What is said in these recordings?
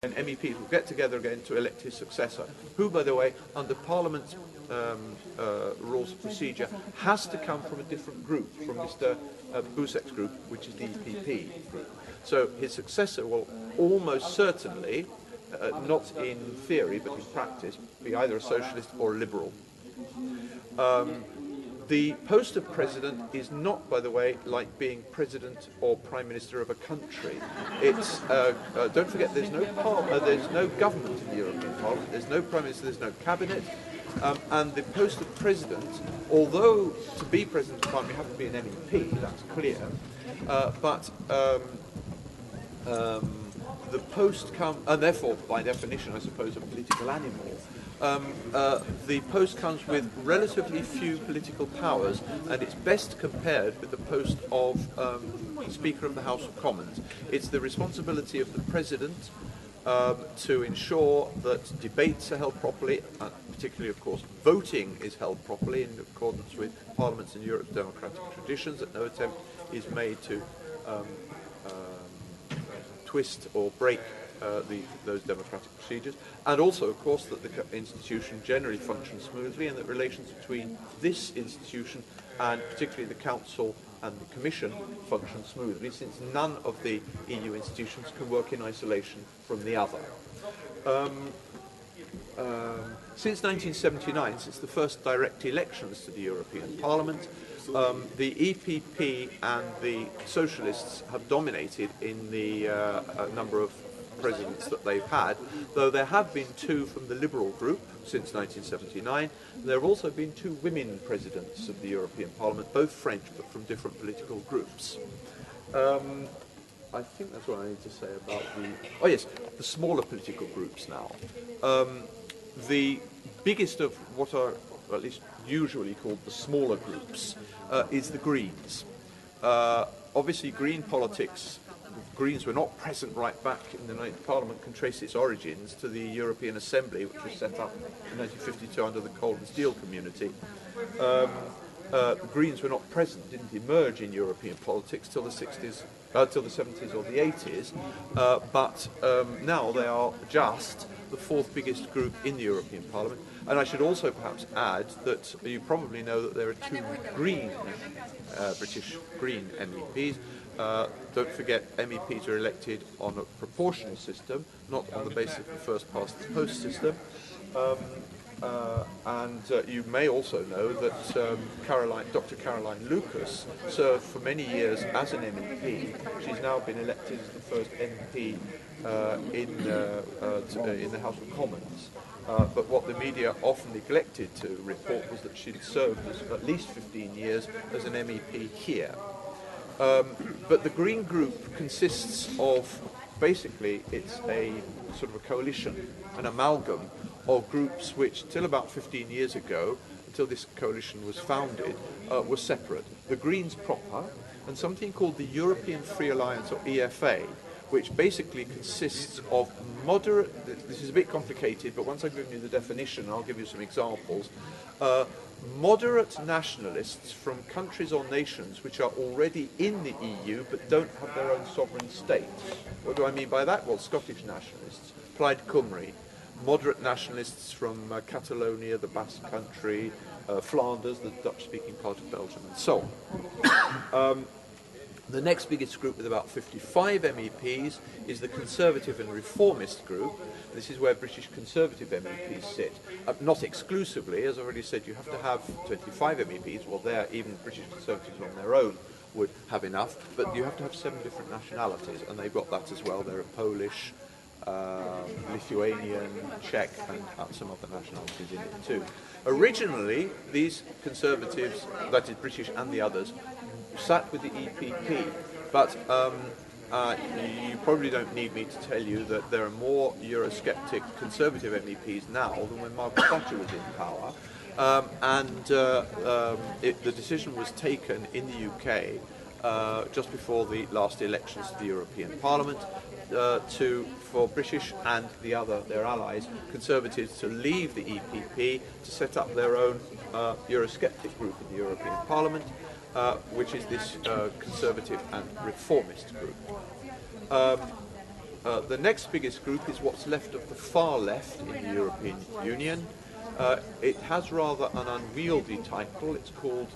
And MEPs will get together again to elect his successor, who, by the way, under Parliament's rules of procedure, has to come from a different group, from Mr. Busek's group, which is the EPP group. So his successor will almost certainly, not in theory but in practice, be either a socialist or a liberal. The post of president is not, by the way, like being president or prime minister of a country. It's don't forget, there's no government in the European Parliament. There's no prime minister. There's no cabinet. And the post of president, although to be president of the parliament you have to be an MEP, that's clear. But the post comes, and therefore, by definition, I suppose, a political animal. The post comes with relatively few political powers, and it's best compared with the post of Speaker of the House of Commons. It's the responsibility of the President to ensure that debates are held properly, and particularly, of course, voting is held properly in accordance with Parliament's and Europe's democratic traditions, that no attempt is made to twist or break those democratic procedures, and also, of course, that the institution generally functions smoothly, and that relations between this institution and particularly the Council and the Commission function smoothly, since none of the EU institutions can work in isolation from the other. Since 1979, since the first direct elections to the European Parliament, the EPP and the Socialists have dominated in the number of presidents that they've had, though there have been two from the Liberal group since 1979. There have also been two women presidents of the European Parliament, both French but from different political groups. I think that's what I need to say about the smaller political groups now. The biggest of what are, or at least usually called the smaller groups, is the Greens. Obviously, Green politics, Greens were not present right back in the 19th Parliament, can trace its origins to the European Assembly, which was set up in 1952 under the coal and steel community. The Greens were not present, didn't emerge in European politics till the 60s, till the 70s or the 80s, but now they are just the fourth biggest group in the European Parliament. And I should also perhaps add that you probably know that there are two Green, British Green MEPs. Don't forget, MEPs are elected on a proportional system, not on the basis of the first past the post system. And you may also know that Dr. Caroline Lucas served for many years as an MEP. She's now been elected as the first MP in the House of Commons. But what the media often neglected to report was that she'd served as at least 15 years as an MEP here. But the Green Group consists of, basically, it's a sort of a coalition, an amalgam of groups which, till about 15 years ago, until this coalition was founded, were separate. The Greens proper, and something called the European Free Alliance, or EFA, which basically consists of moderate, this is a bit complicated, but once I've given you the definition, I'll give you some examples, moderate nationalists from countries or nations which are already in the EU but don't have their own sovereign state. What do I mean by that? Well, Scottish nationalists, Plaid Cymru, moderate nationalists from Catalonia, the Basque Country, Flanders, the Dutch-speaking part of Belgium, and so on. The next biggest group, with about 55 MEPs, is the Conservative and Reformist group. This is where British Conservative MEPs sit. Not exclusively, as I already said, you have to have 25 MEPs. Well, there, even British Conservatives on their own would have enough, but you have to have 7 different nationalities, and they've got that as well. There are Polish, Lithuanian, Czech, and some other nationalities in it too. Originally, these Conservatives, that is British and the others, sat with the EPP, but you probably don't need me to tell you that there are more Eurosceptic Conservative MEPs now than when Margaret Thatcher was in power, the decision was taken in the UK just before the last elections to the European Parliament for British and their allies, Conservatives, to leave the EPP to set up their own Eurosceptic group in the European Parliament, which is this Conservative and Reformist group. The next biggest group is what's left of the far left in the European Union. It has rather an unwieldy title. It's called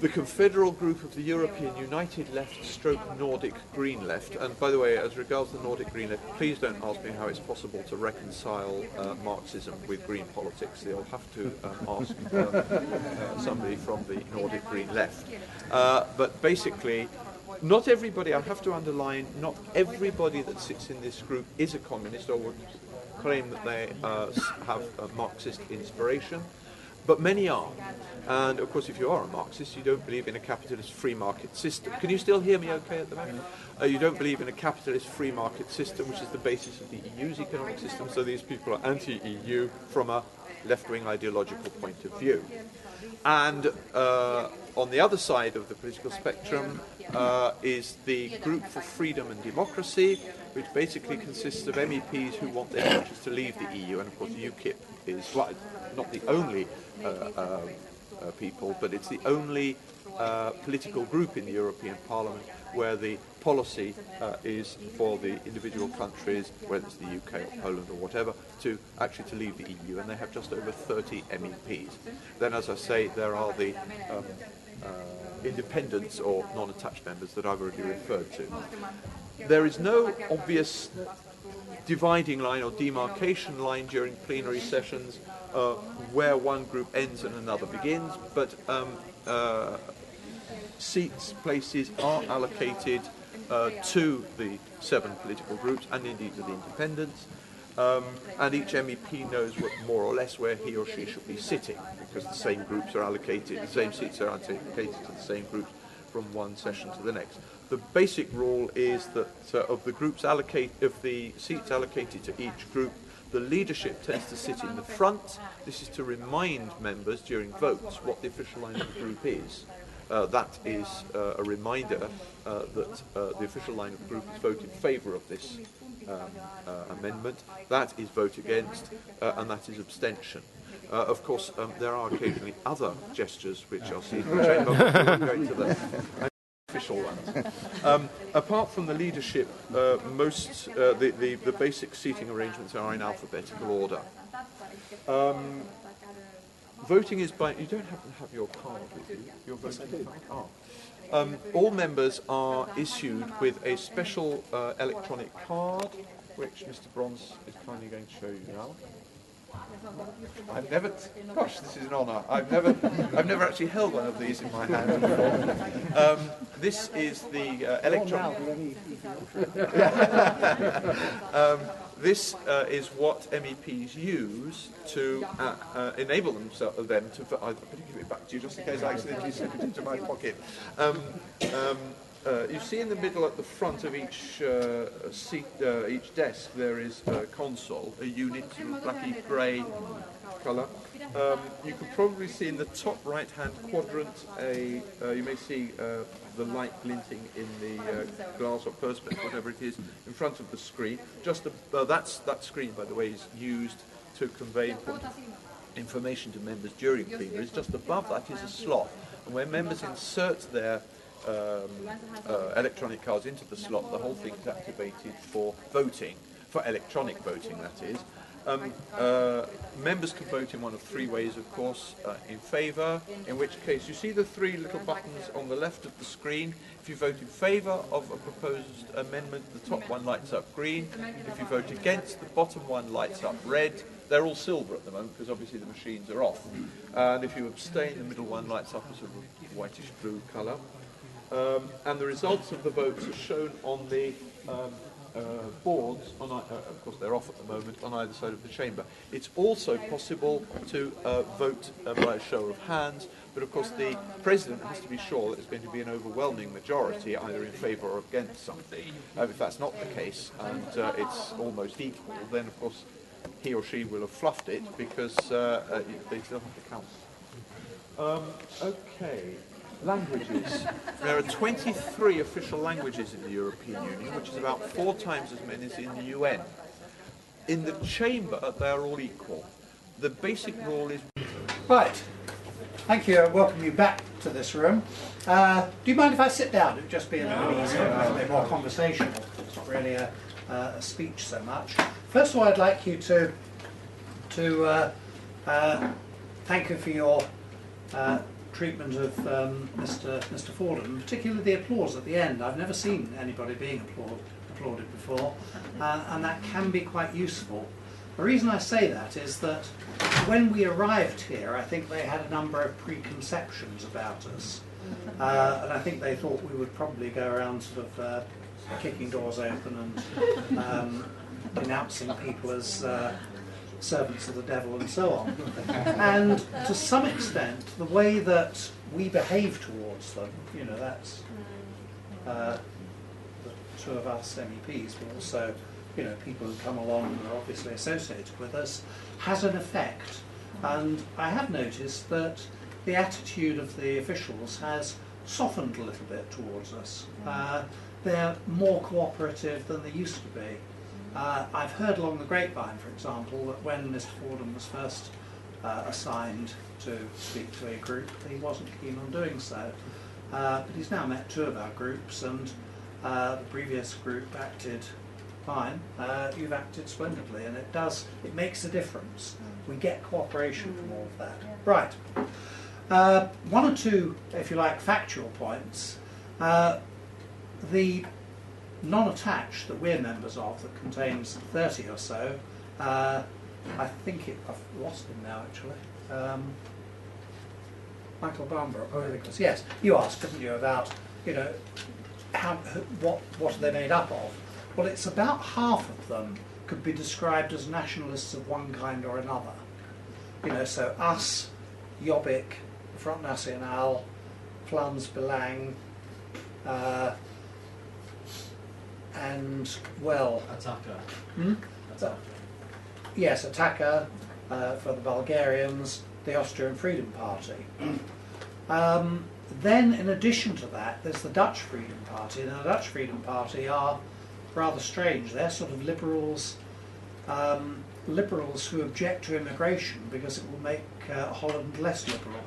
the Confederal Group of the European United Left stroke Nordic Green Left. And by the way, as regards the Nordic Green Left, please don't ask me how it's possible to reconcile Marxism with green politics. They'll have to ask somebody from the Nordic Green Left. But basically, not everybody, I have to underline, not everybody that sits in this group is a communist or would claim that they have a Marxist inspiration. But many are. And of course, if you are a Marxist, you don't believe in a capitalist free market system. Can you still hear me okay at the moment? You don't believe in a capitalist free market system, which is the basis of the EU's economic system. So these people are anti-EU from a left-wing ideological point of view. And on the other side of the political spectrum is the Group for Freedom and Democracy, which basically consists of MEPs who want their countries to leave the EU. And of course, UKIP is not the only people, but it's the only political group in the European Parliament where the policy is for the individual countries, whether it's the UK or Poland or whatever, to actually to leave the EU, and they have just over 30 MEPs. Then, as I say, there are the independents or non-attached members that I've already referred to. There is no obvious dividing line or demarcation line during plenary sessions where one group ends and another begins, but places are allocated to the 7 political groups and indeed to the independents, and each MEP knows more or less where he or she should be sitting, because the same groups are allocated, the same seats are allocated to the same groups from one session to the next. The basic rule is that of the seats allocated to each group, the leadership tends to sit in the front. This is to remind members during votes what the official line of the group is. That is a reminder that the official line of the group is vote in favour of this amendment. That is vote against, and that is abstention. Of course, there are occasionally other gestures which are seen in the chamber, but we'll go into the official ones. Apart from the leadership, the basic seating arrangements are in alphabetical order. Voting is by... You don't happen to have your card with you? Your voting card? Oh. All members are issued with a special electronic card, which Mr. Bronze is kindly going to show you now. I've never... Gosh, this is an honour. I've never actually held one of these in my hand before. This is the electronic... This is what MEPs use to enable them to... I'll give it back to you just in case I accidentally slip it into my pocket. You see in the middle at the front of each seat, each desk, there is a console, a unit, blacky grey colour. You can probably see in the top right-hand quadrant you may see the light glinting in the glass or perspex, whatever it is, in front of the screen. That screen, by the way, is used to convey important information to members during plenaries. Just above that is a slot, and when members insert their electronic cards into the slot, the whole thing is activated for voting, for electronic voting, that is. Members can vote in one of 3 ways, of course. In favour, in which case you see the 3 little buttons on the left of the screen. If you vote in favour of a proposed amendment, the top one lights up green. If you vote against, the bottom one lights up red. They're all silver at the moment because obviously the machines are off. And if you abstain, the middle one lights up a sort of whitish blue colour. And the results of the votes are shown on the boards, of course they're off at the moment, on either side of the chamber. It's also possible to vote by a show of hands, but of course the President has to be sure that it's going to be an overwhelming majority either in favour or against something. If that's not the case and it's almost equal, then of course he or she will have fluffed it because they still have to count. Okay. Languages. There are 23 official languages in the European Union, which is about 4 times as many as in the UN. In the chamber, they are all equal. The basic rule is... Right. Thank you. I welcome you back to this room. Do you mind if I sit down? It would just be a little bit easier, a bit more conversational. It's not really a speech so much. First of all, I'd like you to thank you for your treatment of Mr. Fordham, particularly the applause at the end. I've never seen anybody being applauded before, and that can be quite useful. The reason I say that is that when we arrived here, I think they had a number of preconceptions about us, and I think they thought we would probably go around sort of kicking doors open and denouncing people as servants of the devil and so on. And to some extent, the way that we behave towards them, you know, that's the two of us MEPs, but also, you know, people who come along and are obviously associated with us, has an effect. And I have noticed that the attitude of the officials has softened a little bit towards us. They're more cooperative than they used to be. I've heard along the grapevine, for example, that when Mr. Fordham was first assigned to speak to a group, he wasn't keen on doing so. But he's now met two of our groups, and the previous group acted fine. You've acted splendidly, and it makes a difference. We get cooperation from all of that. Right. One or two, if you like, factual points. The non-attached that we're members of, that contains 30 or so, I think I've lost him now actually. Michael Barnborough, I think it was. Yes, you asked, didn't you, about, you know, what are they made up of? Well, it's about half of them could be described as nationalists of one kind or another. You know, so us, Jobbik, Front National, Vlaams Belang, and, well... Attacker. Attacker. Yes, Attacker for the Bulgarians, the Austrian Freedom Party. Then, in addition to that, there's the Dutch Freedom Party. Now, the Dutch Freedom Party are rather strange. They're sort of liberals, liberals who object to immigration because it will make Holland less liberal.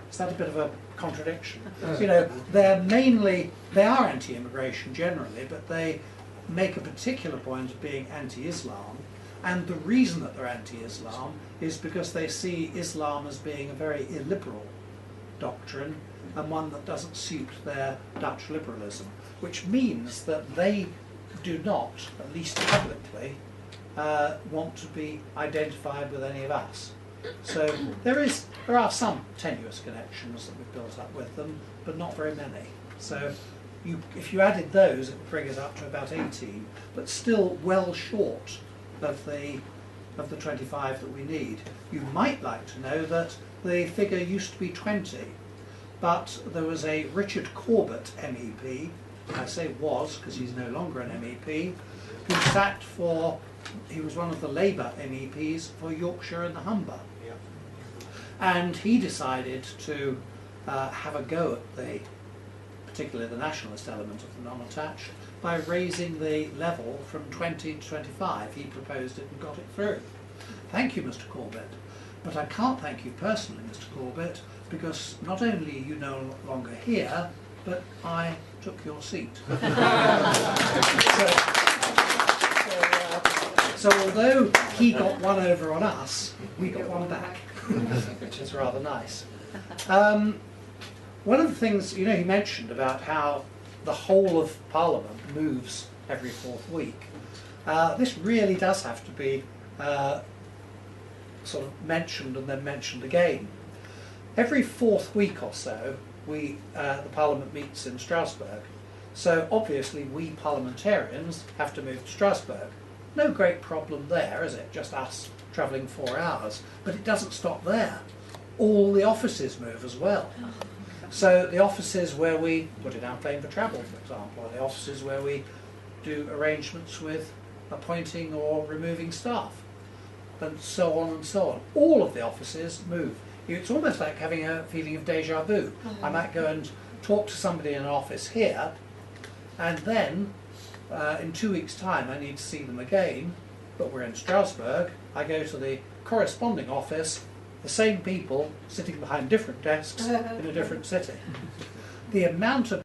Is that a bit of a contradiction? You know, they are anti-immigration generally, but they make a particular point of being anti-Islam, and the reason that they're anti-Islam is because they see Islam as being a very illiberal doctrine and one that doesn't suit their Dutch liberalism, which means that they do not, at least publicly, want to be identified with any of us. So there are some tenuous connections that we've built up with them, but not very many. So if you added those, it would bring us up to about 18, but still well short of the 25 that we need. You might like to know that the figure used to be 20, but there was a Richard Corbett MEP, I say was because he's no longer an MEP, who sat for, he was one of the Labour MEPs for Yorkshire and the Humber. And he decided to have a go at particularly the nationalist element of the non-attached, by raising the level from 20 to 25. He proposed it and got it through. Thank you, Mr. Corbett. But I can't thank you personally, Mr. Corbett, because not only are you no longer here, but I took your seat. So although he got one over on us, we got one back, which is rather nice. One of the things, you know, he mentioned about how the whole of Parliament moves every fourth week. This really does have to be sort of mentioned and then mentioned again. Every fourth week or so, the Parliament meets in Strasbourg. So obviously we parliamentarians have to move to Strasbourg. No great problem there, is it? Just us travelling 4 hours. But it doesn't stop there. All the offices move as well. So the offices where we put in our claim for travel, for example, or the offices where we do arrangements with appointing or removing staff, and so on and so on. All of the offices move. It's almost like having a feeling of déjà vu. I might go and talk to somebody in an office here, and then in 2 weeks' time I need to see them again, but we're in Strasbourg. I go to the corresponding office, the same people sitting behind different desks in a different city. The amount of